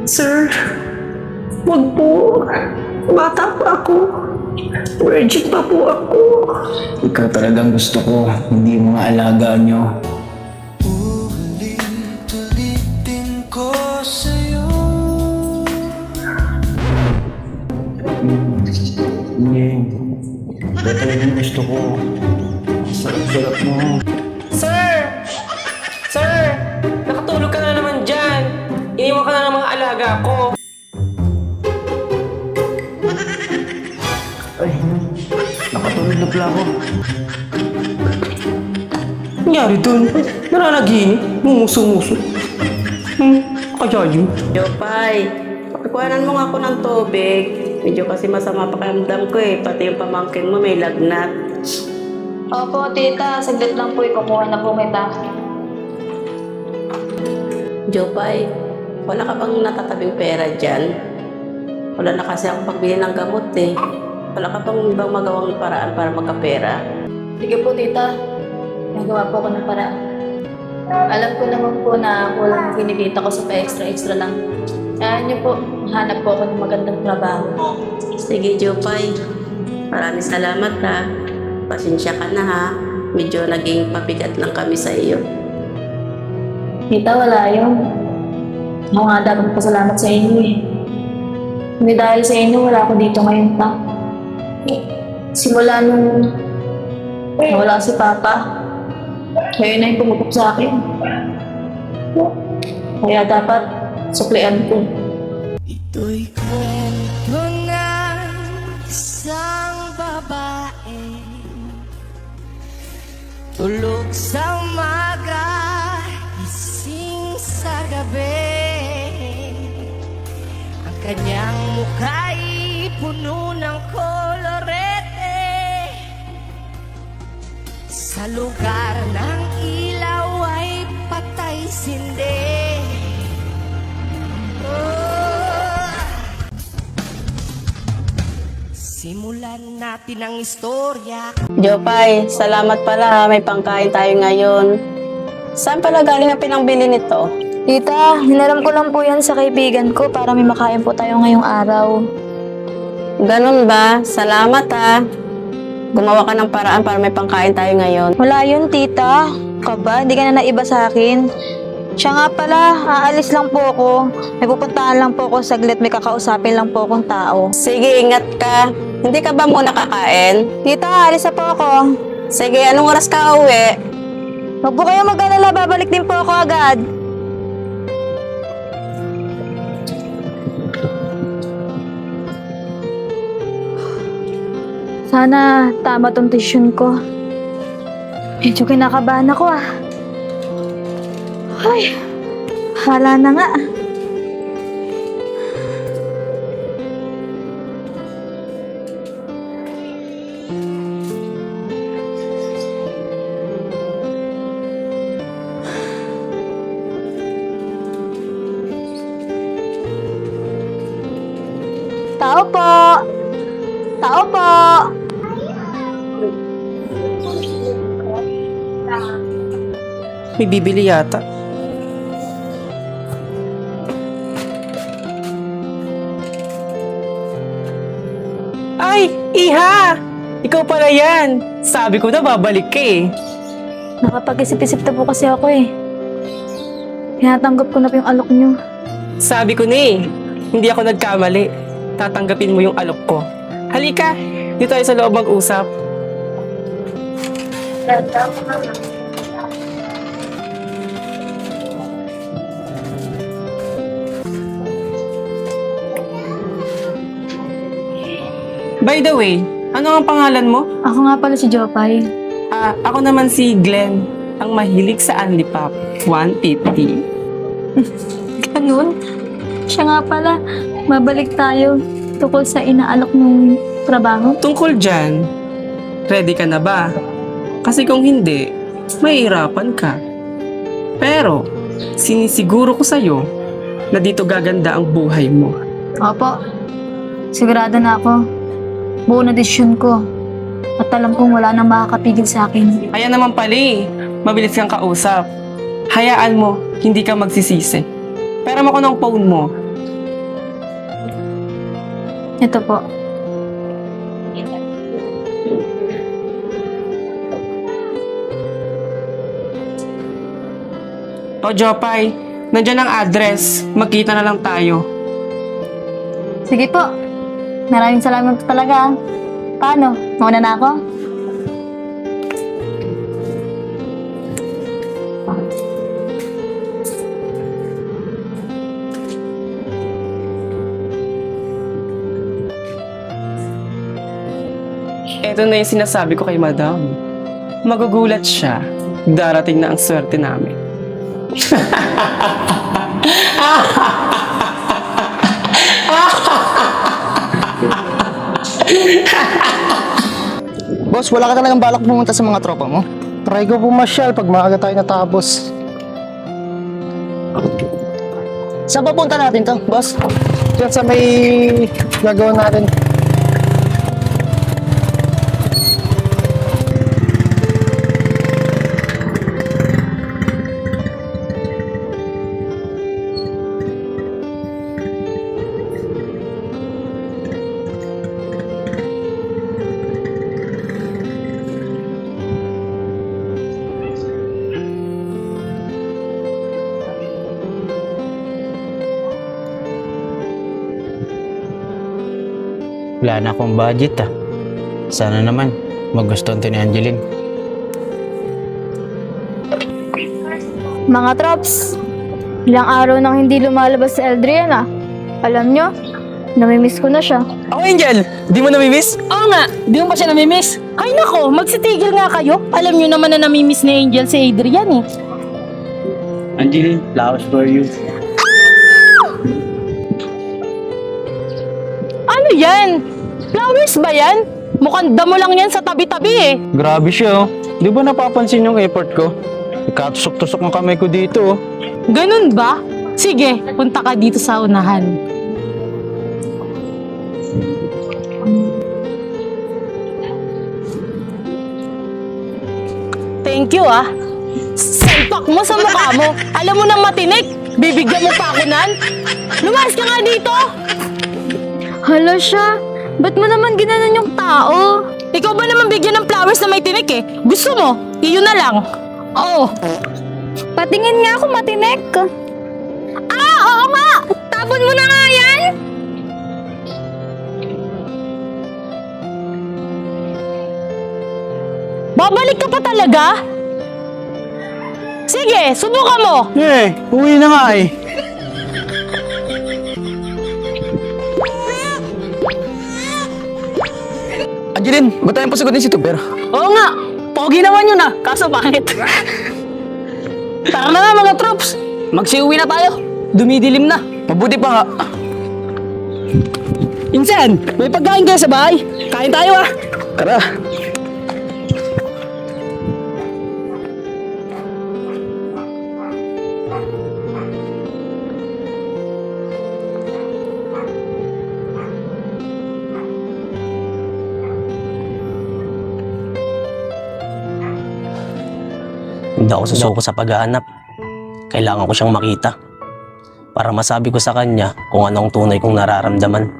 Sir, wag po. Bata pa ako. Virgin pa po ako. Ikaw talagang gusto ko, hindi mga alagaan nyo. Ulit-ulitin ko sa'yo. Hindi. Ikaw talagang gusto ko. Sarap-sarap mo. Sir! Sir! Nakatulog ka na naman dyan. Iniwan ka na ng mga alaga ko. Ay, nakatulog na pala ako. Nangyari dun? Nananaginip? Mumuso-muso. Kaya yun. Jopay, pakikuhanan mo nga ako ng tubig. Medyo kasi masama pakiramdam ko eh. Pati yung pamangkin mo may lagnat. Opo, tita. Saglit lang po. Ikukuha na po kita. Jopay, wala ka bang natatabing pera dyan? Wala na kasi ako pagbili ng gamot eh. Wala ka bang ibang magawang paraan para magkapera? Sige po, tita. Nagawa po ako ng paraan. Alam ko naman po na kulang ang kinikita ko sa pa-extra-extra lang. Kaya niyo po, hanap po ako ng magandang trabaho. Sige, Jopay. Maraming salamat ha. Pasensya ka na ha. Medyo naging pabigat lang kami sa iyo. Tita, wala yun. Ako nga dapat pasalamat sa inyo eh. Hindi dahil sa inyo, wala ako dito ngayon pa. Simula nung nawala si Papa, kayo na yung pumutok sa akin. Kaya dapat suklian ko. Ito'y kwento ng isang babae, tulog sa umaga, gising sa gabi. Ang kanyang mukha'y puno ng kolorete. Sa lugar ng ilaw ay patay sindi. Simulan natin ang istorya. Jopay, salamat pala ha. May pangkain tayo ngayon. Saan pala galing ang pinangbili nito? Tita, hinaram ko lang po yan sa kaibigan ko para may makain po tayo ngayong araw. Ganun ba? Salamat ha. Gumawa ka ng paraan para may pangkain tayo ngayon. Wala yun, tita. Kaba, hindi ka na naiba sa akin. Siya nga pala, aalis lang po ako. May pupuntahan lang po ako saglit, may kakausapin lang po akong tao. Sige, ingat ka. Hindi ka ba muna kakain? Tita, aalis na po ako. Sige, anong oras ka uwi? Huwag po kayo mag-alala, babalik din po ako agad. Sana tama tong tuition ko. Medyo kinakabahan ako ah. Ay, hala na nga. Tao po! Tao po! May bibili yata. Ay, Iha! Ikaw pala yan. Sabi ko na babalik ka eh. Nakapag-isip-isip na po kasi ako eh. Tinatanggap ko na po yung alok nyo. Sabi ko na eh, hindi ako nagkamali. Tatanggapin mo yung alok ko. Halika, dito tayo sa loob mag-usap. By the way, ano ang pangalan mo? Ako nga pala si Jopay. Ako naman si Glenn, ang mahilig sa Unlipop. 150. Ganun? Siya nga pala, mabalik tayo tungkol sa inaalok ng trabaho. Tungkol dyan, ready ka na ba? Kasi kung hindi, mahihirapan ka. Pero, sinisiguro ko sa'yo na dito gaganda ang buhay mo. Opo, sigurado na ako. Buo na desisyon ko. At alam kong wala nang makakapigil sa akin. Kaya naman pala eh, mabilis kang kausap. Hayaan mo, hindi ka magsisisi. Pera mo ko ng phone mo. Ito po. O Jopay, nandyan ang address. Magkita na lang tayo. Sige po. Maraming salamat po talaga. Paano? Mauna na ako? Ito na yung sinasabi ko kay madam. Magugulat siya. Darating na ang swerte namin. Boss, wala ka talagang balak pumunta sa mga tropa mo? Try ko pumasyal pag maaga tayo natapos. Saan pa punta natin to, boss? Diyan sa may gagawin natin. Wala na akong budget ah. Sana naman magustuhan to ni Angeline. Mga trops, ilang araw nang hindi lumalabas si Eldrian ah. Alam nyo, namimiss ko na siya. Ako, Angel! Di mo namimiss? Oo nga, di mo ba siya namimiss? Ay nako, magsitigil nga kayo. Alam nyo naman na namimiss ni Angel si Adrian eh. Angeline, flowers for you. Ano yan? Flowers ba yan? Mukhang damo lang yan sa tabi-tabi eh. Grabe siya oh. Di ba napapansin yung effort ko? Ikatusok-tusok ang kamay ko dito oh. Ganun ba? Sige, punta ka dito sa unahan. Thank you ah. Salpak mo sa mukha mo. Alam mo nang matinik. Bibigyan mo pa ako nan. Lumayas ka nga dito. Hala siya, ba't mo naman ginanon yung tao? Ikaw ba naman bigyan ng flowers na may tinik eh? Gusto mo? Iyon na lang. Oo. Patingin nga ako matinik. Ah, oo nga! Tapon mo na nga yan! Babalik ka pa talaga? Sige, subukan mo. Uwi na nga eh. Angeline, ba't tayong pasagutin si Tuber? Oo nga, pogi naman yun ah. Kaso pangit. Tara na nga mga troops. Magsiuwi na tayo. Dumidilim na. Mabuti pa nga. Insan, may pagkain kayo sa bahay. Kain tayo ah. Tara. Hindi ako susuko sa paghahanap. Kailangan ko siyang makita para masabi ko sa kanya kung ano ang tunay kong nararamdaman.